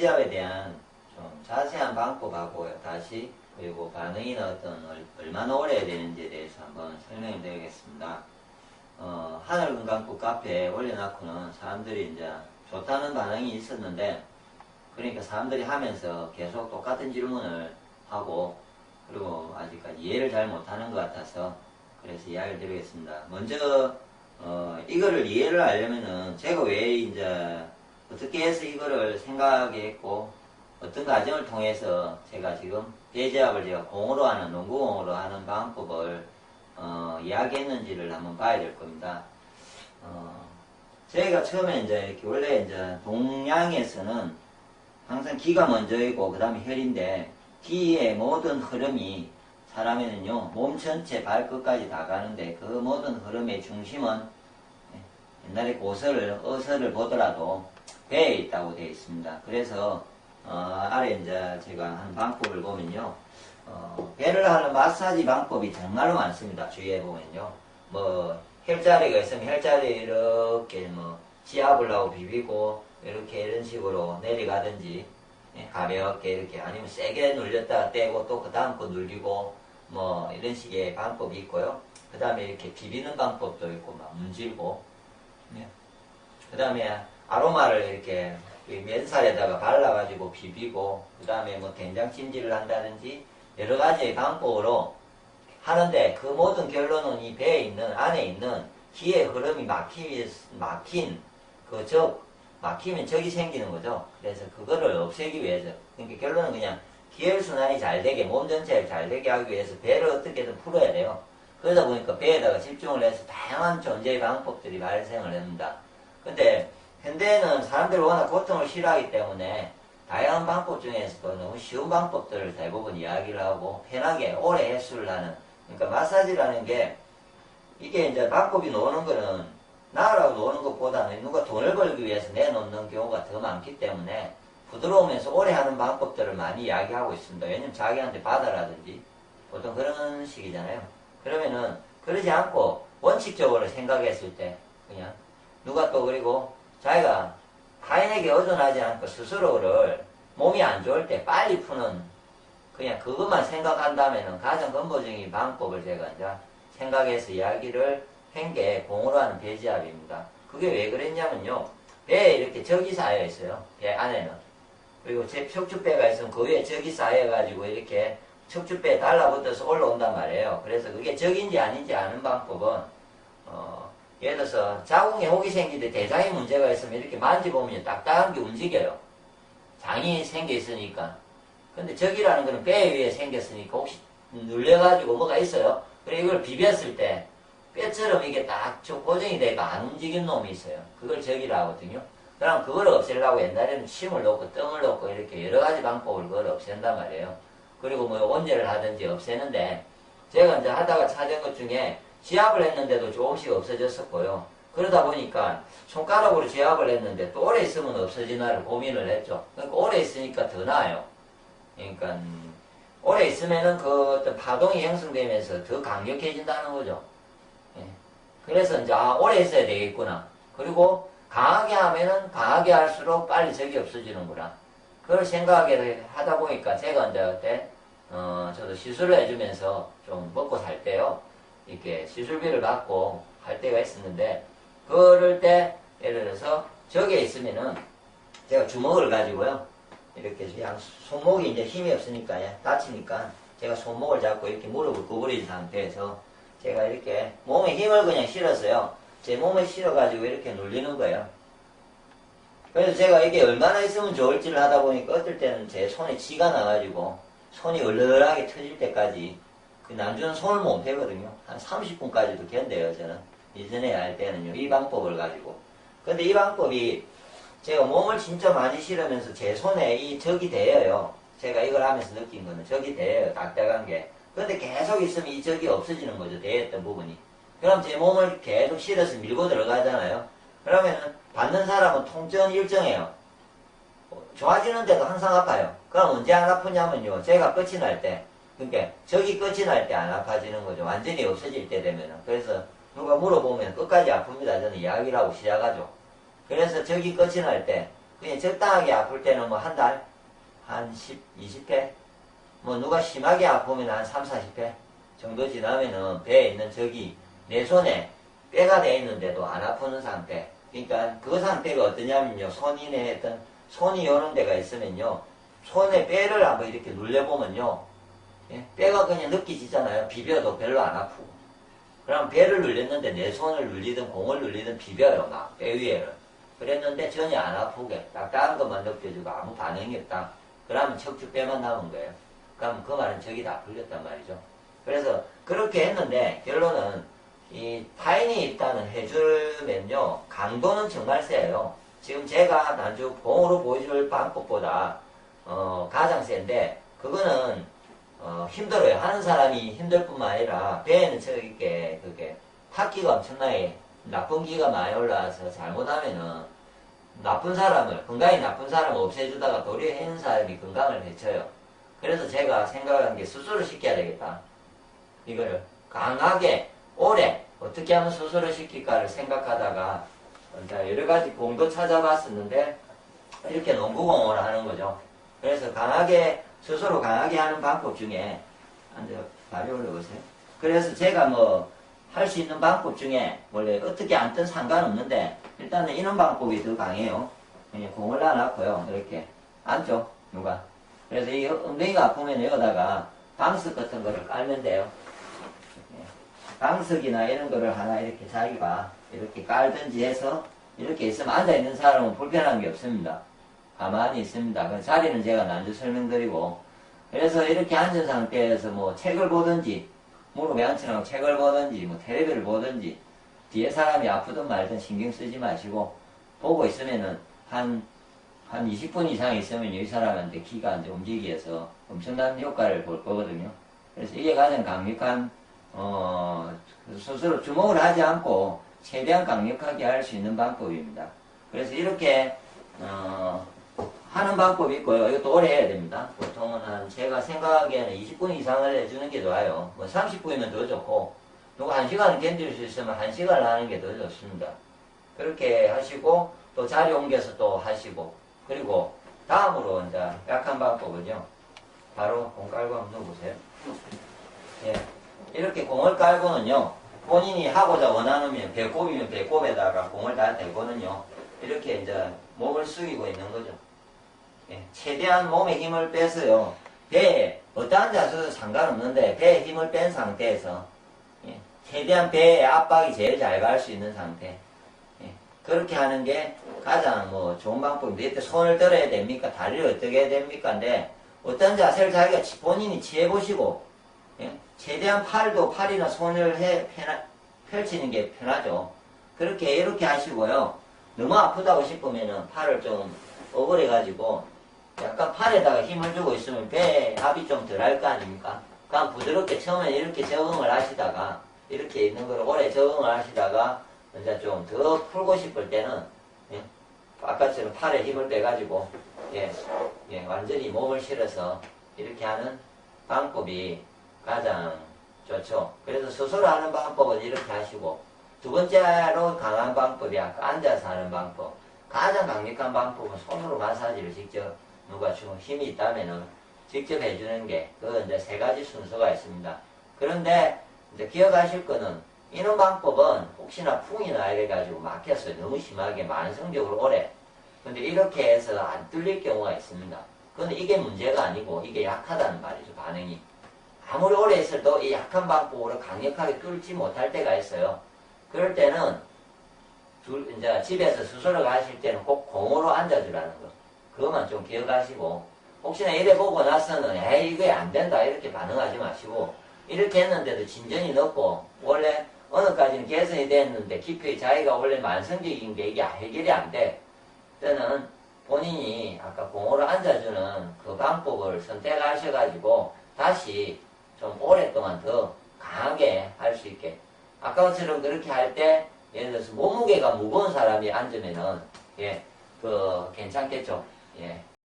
폐지압에 대한 좀 자세한 방법하고 다시 그리고 반응이나 얼마나 오래 해야 되는지에 대해서 한번 설명을 드리겠습니다. 하늘건강국 카페에 올려놓고는 사람들이 이제 좋다는 반응이 있었는데, 그러니까 사람들이 하면서 계속 똑같은 질문을 하고, 그리고 아직까지 이해를 잘 못하는 것 같아서 그래서 이야기를 드리겠습니다. 먼저 이거를 이해를 하려면은 제가 왜 이제 어떻게 해서 이거를 생각했고 어떤 과정을 통해서 제가 지금 폐지압을 제가 공으로 하는, 농구공으로 하는 방법을 이야기했는지를 한번 봐야 될 겁니다. 저희가 처음에 이제 이렇게 원래 이제 동양에서는 항상 기가 먼저이고 그 다음에 혈인데, 기의 모든 흐름이 사람에는요 몸 전체 발끝까지 다 가는데, 그 모든 흐름의 중심은 옛날에 어서를 보더라도 배에 있다고 되어 있습니다. 그래서 아래 이제 제가 한 방법을 보면요, 배를 하는 마사지 방법이 정말로 많습니다. 주위에 보면요, 뭐 혈자리가 있으면 혈자리 이렇게 뭐 지압을 하고 비비고 이렇게 이런 식으로 내려가든지, 가볍게 이렇게, 아니면 세게 눌렸다가 떼고 또 그 다음 거 눌리고 뭐 이런 식의 방법이 있고요. 그 다음에 이렇게 비비는 방법도 있고 막 문질고, 그 다음에 아로마를 이렇게 면살에다가 발라가지고 비비고, 그 다음에 뭐 된장찜질을 한다든지 여러 가지의 방법으로 하는데, 그 모든 결론은 이 배에 있는, 안에 있는 기의 흐름이 막히면 적이 생기는 거죠. 그래서 그거를 없애기 위해서, 그러니까 결론은 그냥 기혈순환이 잘 되게, 몸 전체를 잘 되게 하기 위해서 배를 어떻게든 풀어야 돼요. 그러다 보니까 배에다가 집중을 해서 다양한 존재의 방법들이 발생을 합니다. 근데 현대에는 사람들이 워낙 고통을 싫어하기 때문에 다양한 방법 중에서도 너무 쉬운 방법들을 대부분 이야기를 하고 편하게 오래 횟수를 하는, 그러니까 마사지라는 게, 이게 이제 방법이 나오는 거는 나으라고 노는 것보다는 누가 돈을 벌기 위해서 내놓는 경우가 더 많기 때문에 부드러우면서 오래 하는 방법들을 많이 이야기하고 있습니다. 왜냐면 자기한테 받아라든지 보통 그런 식이잖아요. 그러면은 그러지 않고 원칙적으로 생각했을 때 그냥 누가 또, 그리고 자기가 타인에게 의존하지 않고 스스로를 몸이 안 좋을 때 빨리 푸는, 그냥 그것만 생각한다면은 가장 근본적인 방법을 제가 이제 생각해서 이야기를 한 게 공으로 하는 폐지압입니다. 그게 왜 그랬냐면요, 배에 이렇게 적이 쌓여 있어요. 배 안에는. 그리고 제 척추뼈가 있으면 그 위에 적이 쌓여가지고 이렇게 척추뼈에 달라붙어서 올라온단 말이에요. 그래서 그게 적인지 아닌지 아는 방법은, 예를 들어서 자궁에 혹이 생기는데 대장에 문제가 있으면 이렇게 만져보면 딱딱한 게 움직여요. 장이 생겨 있으니까. 근데 적이라는 거는 배 위에 생겼으니까 혹시 눌려가지고 뭐가 있어요. 그리고 이걸 비볐을 때 뼈처럼 이게 딱 고정이 되고 안 움직이는 놈이 있어요. 그걸 적이라 하거든요. 그럼 그걸 없애려고 옛날에는 침을 넣고 뜸을 넣고 이렇게 여러 가지 방법을 그걸 없앤단 말이에요. 그리고 뭐 온제를 하든지 없애는데, 제가 이제 하다가 찾은 것 중에 지압을 했는데도 조금씩 없어졌었고요. 그러다 보니까 손가락으로 지압을 했는데 또 오래 있으면 없어지나를 고민을 했죠. 그러니까 오래 있으니까 더 나아요. 그러니까 오래 있으면은 그 어떤 파동이 형성되면서 더 강력해진다는 거죠. 예. 그래서 이제 오래 있어야 되겠구나. 그리고 강하게 하면은 강하게 할수록 빨리 적이 없어지는구나. 그걸 생각하게 하다 보니까 제가 이제 그때 저도 시술을 해주면서 좀 먹고 살 때요, 이렇게 시술비를 받고 할 때가 있었는데, 그럴 때 예를 들어서 적에 있으면은 제가 주먹을 가지고요, 이렇게 그냥 손목이 이제 힘이 없으니까 다치니까 제가 손목을 잡고 이렇게 무릎을 구부린 상태에서 제가 이렇게 몸에 힘을 그냥 실었어요. 제 몸에 실어가지고 이렇게 눌리는 거예요. 그래서 제가 이게 얼마나 있으면 좋을지를 하다 보니까 어떨 때는 제 손에 지가 나가지고 손이 얼얼하게 터질 때까지, 그 난주는 손을 못 대거든요. 한 30분까지도 견뎌요, 저는. 이전에 할 때는요, 이 방법을 가지고. 근데 이 방법이 제가 몸을 진짜 많이 실으면서 제 손에 이 적이 대여요. 제가 이걸 하면서 느낀 거는 적이 대여요, 딱딱한 게. 근데 계속 있으면 이 적이 없어지는 거죠, 대였던 부분이. 그럼 제 몸을 계속 실어서 밀고 들어가잖아요. 그러면은 받는 사람은 통증은 일정해요. 좋아지는데도 항상 아파요. 그럼 언제 안 아프냐면요, 제가 끝이 날 때, 그러니까 적이 끝이 날 때 안 아파지는 거죠. 완전히 없어질 때 되면은. 그래서 누가 물어보면 끝까지 아픕니다, 저는 이야기를 하고 시작하죠. 그래서 적이 끝이 날 때, 그냥 적당하게 아플 때는 뭐 한 달, 한 10, 20회, 뭐 누가 심하게 아프면 한 3, 40회 정도 지나면은 배에 있는 저기 내 손에 뼈가 돼 있는데도 안 아프는 상태. 그러니까 그 상태가 어떠냐면요. 손이네 어떤 손이 요런 데가 있으면요. 손에 뼈를 한번 이렇게 눌려보면요. 예? 뼈가 그냥 느끼지잖아요. 비벼도 별로 안 아프고. 그럼 배를 눌렸는데 내 손을 눌리든 공을 눌리든 비벼요. 막 뼈 위에를. 그랬는데 전혀 안 아프게 딱딱한 것만 느껴지고 아무 반응이 없다. 그러면 척추 뼈만 남은 거예요. 그럼 그 말은 저기 다 풀렸단 말이죠. 그래서 그렇게 했는데 결론은 이 타인이 일단은 해주면요. 강도는 정말 세요. 지금 제가 단주 공으로 보여줄 방법보다 가장 센데 그거는 힘들어요. 하는 사람이 힘들 뿐만 아니라 배에는 저게 그게 탁기가 엄청나게 나쁜 기가 많이 올라와서 잘못하면은 나쁜 사람을 건강이 나쁜 사람을 없애주다가 도리어 해는 사람이 건강을 해쳐요. 그래서 제가 생각한 게 수술을 시켜야 되겠다. 이거를 강하게 오래 어떻게 하면 수술을 시킬까를 생각하다가 여러 가지 공도 찾아봤었는데 이렇게 농구공을 하는 거죠. 그래서 강하게 스스로 강하게 하는 방법 중에 앉아 다리 올려보세요. 그래서 제가 뭐 할 수 있는 방법 중에 원래 어떻게 앉든 상관없는데 일단은 이런 방법이 더 강해요. 그냥 공을 놔놨고요. 이렇게 앉죠. 누가. 그래서 이 엉덩이가 아프면 여기다가 방석 같은 거를 깔면 돼요. 방석이나 이런 거를 하나 이렇게 자기가 이렇게 깔든지 해서 이렇게 있으면 앉아있는 사람은 불편한 게 없습니다. 가만히 있습니다. 그 자리는 제가 난주 설명드리고 그래서 이렇게 앉은 상태에서 뭐 책을 보든지 무릎에 앉혀놓고 책을 보든지 뭐 텔레비를 보든지 뒤에 사람이 아프든 말든 신경 쓰지 마시고 보고 있으면은 한 20분 이상 있으면 이 사람한테 기가 이제 움직이기 위해서 엄청난 효과를 볼 거거든요. 그래서 이게 가장 강력한 스스로 주목을 하지 않고 최대한 강력하게 할 수 있는 방법입니다. 그래서 이렇게 하는 방법이 있고요. 이것도 오래 해야 됩니다. 보통은 제가 생각하기에는 20분 이상을 해주는 게 좋아요. 뭐 30분이면 더 좋고 누가 1시간을 견딜 수 있으면 1시간을 하는 게 더 좋습니다. 그렇게 하시고 또 자리 옮겨서 또 하시고 그리고 다음으로 이제 약한 방법은요. 바로 공 깔고 한번 넣어보세요. 예. 이렇게 공을 깔고는요. 본인이 하고자 원하는 배꼽이면 배꼽에다가 공을 다 대고는요. 이렇게 이제 몸을 숙이고 있는 거죠. 예. 최대한 몸에 힘을 빼서요. 배에 어떠한 자세도 상관없는데 배에 힘을 뺀 상태에서 예. 최대한 배에 압박이 제일 잘 갈 수 있는 상태. 예. 그렇게 하는 게 가장 뭐 좋은 방법인데 이때 손을 들어야 됩니까? 다리를 어떻게 해야 됩니까? 근데 어떤 자세를 자기가 본인이 취해보시고 예? 최대한 팔이나 손을 펼치는 게 편하죠. 그렇게 이렇게 하시고요. 너무 아프다고 싶으면은 팔을 좀 억울해가지고 약간 팔에다가 힘을 주고 있으면 배에 압이 좀 덜 할 거 아닙니까? 그럼 부드럽게 처음에 이렇게 적응을 하시다가 이렇게 있는 걸 오래 적응을 하시다가 이제 좀 더 풀고 싶을 때는 예? 아까처럼 팔에 힘을 빼가지고 예, 완전히 몸을 실어서 이렇게 하는 방법이 가장 좋죠. 그래서 스스로 하는 방법은 이렇게 하시고 두 번째로 강한 방법이 아까 앉아서 하는 방법. 가장 강력한 방법은 손으로 마사지를 직접 누가 좀 힘이 있다면은 직접 해주는 게 그건 이제 세 가지 순서가 있습니다. 그런데 이제 기억하실 거는 이런 방법은 혹시나 풍이나 이래가지고 막혔어요. 너무 심하게 만성적으로 오래. 근데 이렇게 해서 안 뚫릴 경우가 있습니다. 근데 이게 문제가 아니고 이게 약하다는 말이죠. 반응이. 아무리 오래 있어도 이 약한 방법으로 강력하게 뚫지 못할 때가 있어요. 그럴 때는 이제 집에서 수술을 하실 때는 꼭 공으로 앉아주라는 거. 그것만 좀 기억하시고 혹시나 이래 보고 나서는 에이 이게 안 된다 이렇게 반응하지 마시고 이렇게 했는데도 진전이 높고 원래 어느까지는 개선이 됐는데 깊이 자기가 원래 만성적인 게 이게 해결이 안 돼. 때는 본인이 아까 공으로 앉아주는 그 방법을 선택하셔가지고 다시 좀 오랫동안 더 강하게 할 수 있게. 아까처럼 그렇게 할 때 예를 들어서 몸무게가 무거운 사람이 앉으면은 예, 괜찮겠죠. 예.